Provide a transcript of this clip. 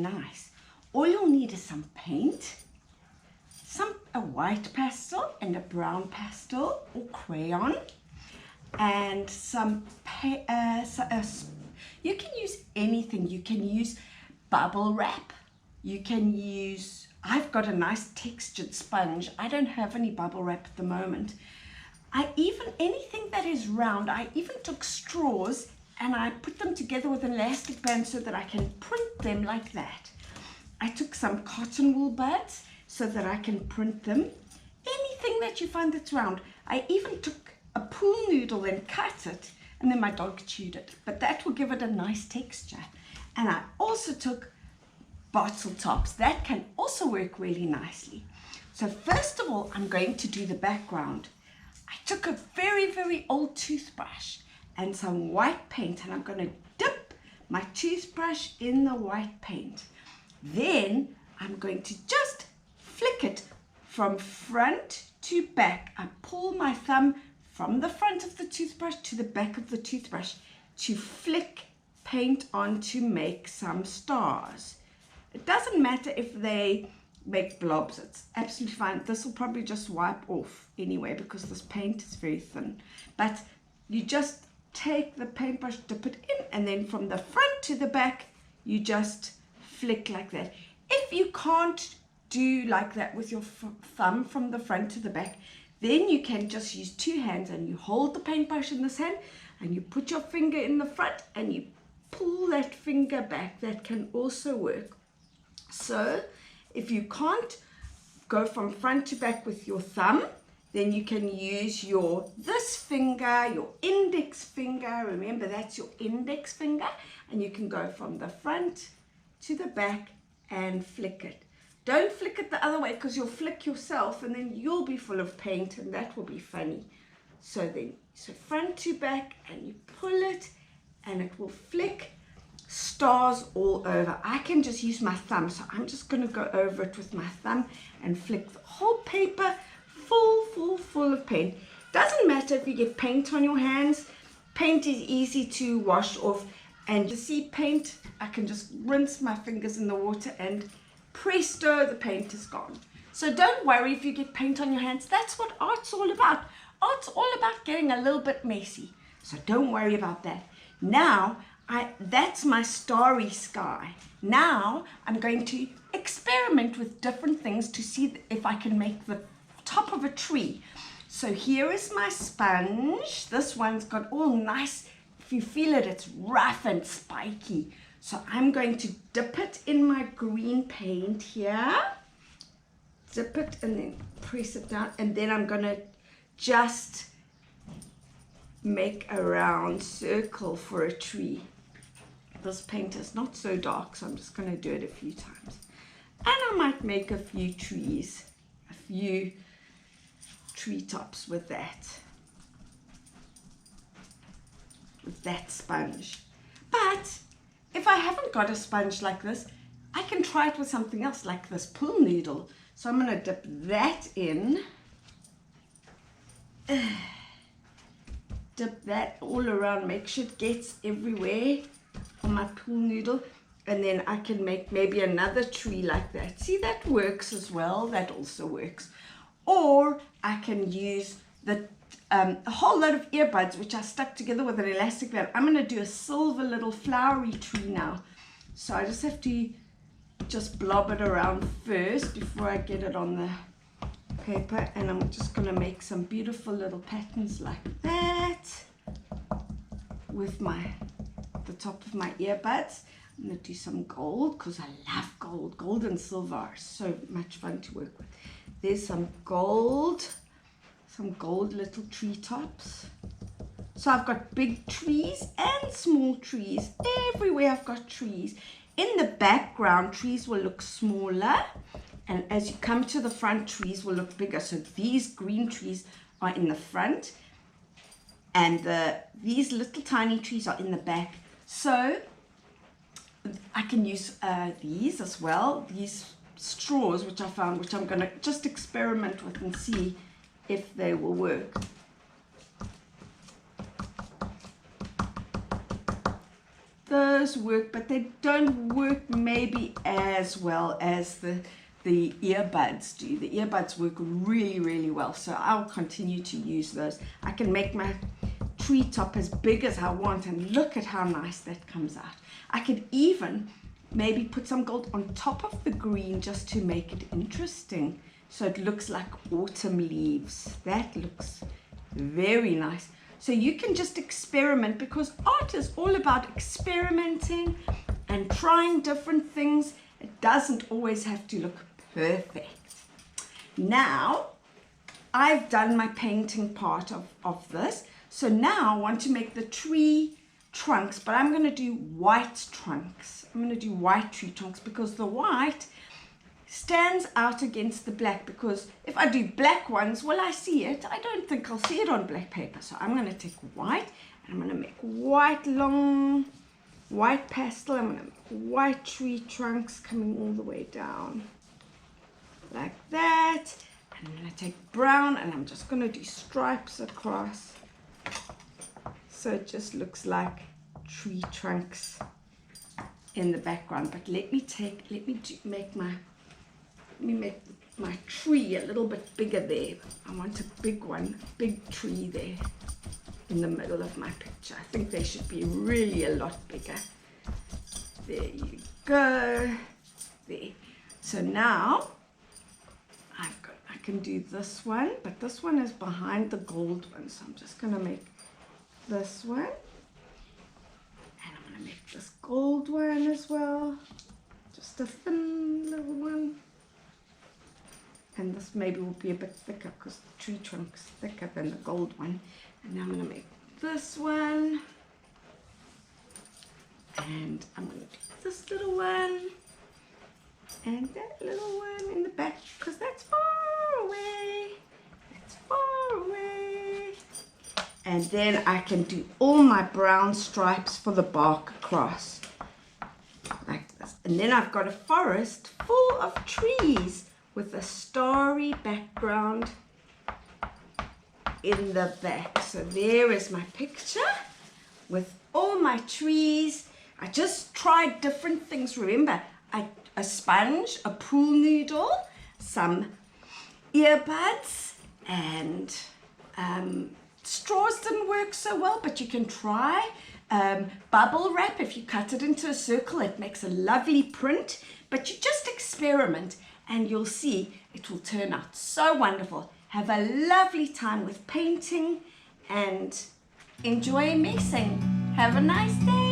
nice. All you'll need is some paint, a white pastel and a brown pastel or crayon, and you can use anything. You can use bubble wrap. You can use, I've got a nice textured sponge. I don't have any bubble wrap at the moment. Anything that is round, I even took straws and I put them together with an elastic band so that I can print them like that. I took some cotton wool buds so that I can print them. Anything that you find that's round. I even took a pool noodle and cut it, and then my dog chewed it, but that will give it a nice texture. And I also took bottle tops. That can also work really nicely. So first of all, I'm going to do the background. I took a very, very old toothbrush and some white paint, and I'm going to dip my toothbrush in the white paint. Then I'm going to just flick it from front to back. I pull my thumb from the front of the toothbrush to the back of the toothbrush to flick paint on to make some stars. It doesn't matter if they make blobs, it's absolutely fine. This will probably just wipe off anyway because this paint is very thin. But you just take the paintbrush, dip it in, and then from the front to the back, you just flick like that. If you can't do like that with your thumb from the front to the back, then you can just use two hands and you hold the paintbrush in this hand and you put your finger in the front and you pull that finger back. That can also work. So if you can't go from front to back with your thumb, then you can use this finger, your index finger. Remember, that's your index finger, and you can go from the front to the back and flick it. Don't flick it the other way because you'll flick yourself and then you'll be full of paint and that will be funny. So front to back, and you pull it and it will flick stars all over. I can just use my thumb, so I'm just going to go over it with my thumb and flick the whole paper full of paint. Doesn't matter if you get paint on your hands. Paint is easy to wash off, and you see paint, I can just rinse my fingers in the water and presto, the paint is gone. So don't worry if you get paint on your hands. That's what art's all about. Art's all about getting a little bit messy. So don't worry about that. Now, that's my starry sky. Now, I'm going to experiment with different things to see if I can make the top of a tree. So here is my sponge. This one's got all nice, if you feel it, it's rough and spiky. So I'm going to dip it in my green paint here. Dip it and then press it down. And then I'm going to just make a round circle for a tree. This paint is not so dark, so I'm just going to do it a few times. And I might make a few trees, a few treetops with that sponge. But if I haven't got a sponge like this, I can try it with something else like this pool noodle. So I'm going to dip that in. Dip that all around, make sure it gets everywhere on my pool noodle, and then I can make maybe another tree like that. See, that works as well. That also works. Or I can use a whole lot of earbuds which I stuck together with an elastic band. I'm going to do a silver little flowery tree now. So I just have to just blob it around first before I get it on the paper, and I'm just going to make some beautiful little patterns like that with the top of my earbuds. I'm going to do some gold because I love gold. Gold and silver are so much fun to work with. There's some gold little treetops. So I've got big trees and small trees. Everywhere I've got trees. In the background, trees will look smaller, and as you come to the front, trees will look bigger. So these green trees are in the front, and these little tiny trees are in the back. So I can use these as well, these straws which I found, which I'm going to just experiment with and see if they will work. those work, but they don't work maybe as well as the earbuds do. The earbuds work really, really well, so I'll continue to use those. I can make my treetop as big as I want, and look at how nice that comes out. I could even maybe put some gold on top of the green just to make it interesting, so it looks like autumn leaves. That looks very nice. So you can just experiment, because art is all about experimenting and trying different things. It doesn't always have to look perfect. Now, I've done my painting part of this. So now I want to make the tree trunks, but I'm going to do white trunks. I'm going to do white tree trunks because the white stands out against the black, because if I do black ones, will I see it? I don't think I'll see it on black paper. So I'm going to take white and I'm going to make white long, white pastel. I'm going to make white tree trunks coming all the way down like that. And I'm going to take brown and I'm just going to do stripes across. So it just looks like tree trunks in the background. But let me make my tree a little bit bigger there. I want a big one, big tree there in the middle of my picture. I think they should be really a lot bigger. There you go. There. So now I can do this one, but this one is behind the gold one. So I'm just going to make this one. And I'm going to make this gold one as well. Just a thin little one. And this maybe will be a bit thicker because the tree trunk's thicker than the gold one. And now I'm going to make this one. And I'm going to do this little one. And that little one in the back, because that's far away. That's far away. And then I can do all my brown stripes for the bark across. Like this. And then I've got a forest full of trees with a starry background in the back. So there is my picture with all my trees. I just tried different things. Remember, a sponge, a pool noodle, some earbuds, and straws didn't work so well, but you can try. Bubble wrap, if you cut it into a circle, it makes a lovely print, but you just experiment and you'll see it will turn out so wonderful. Have a lovely time with painting and enjoy messing. Have a nice day.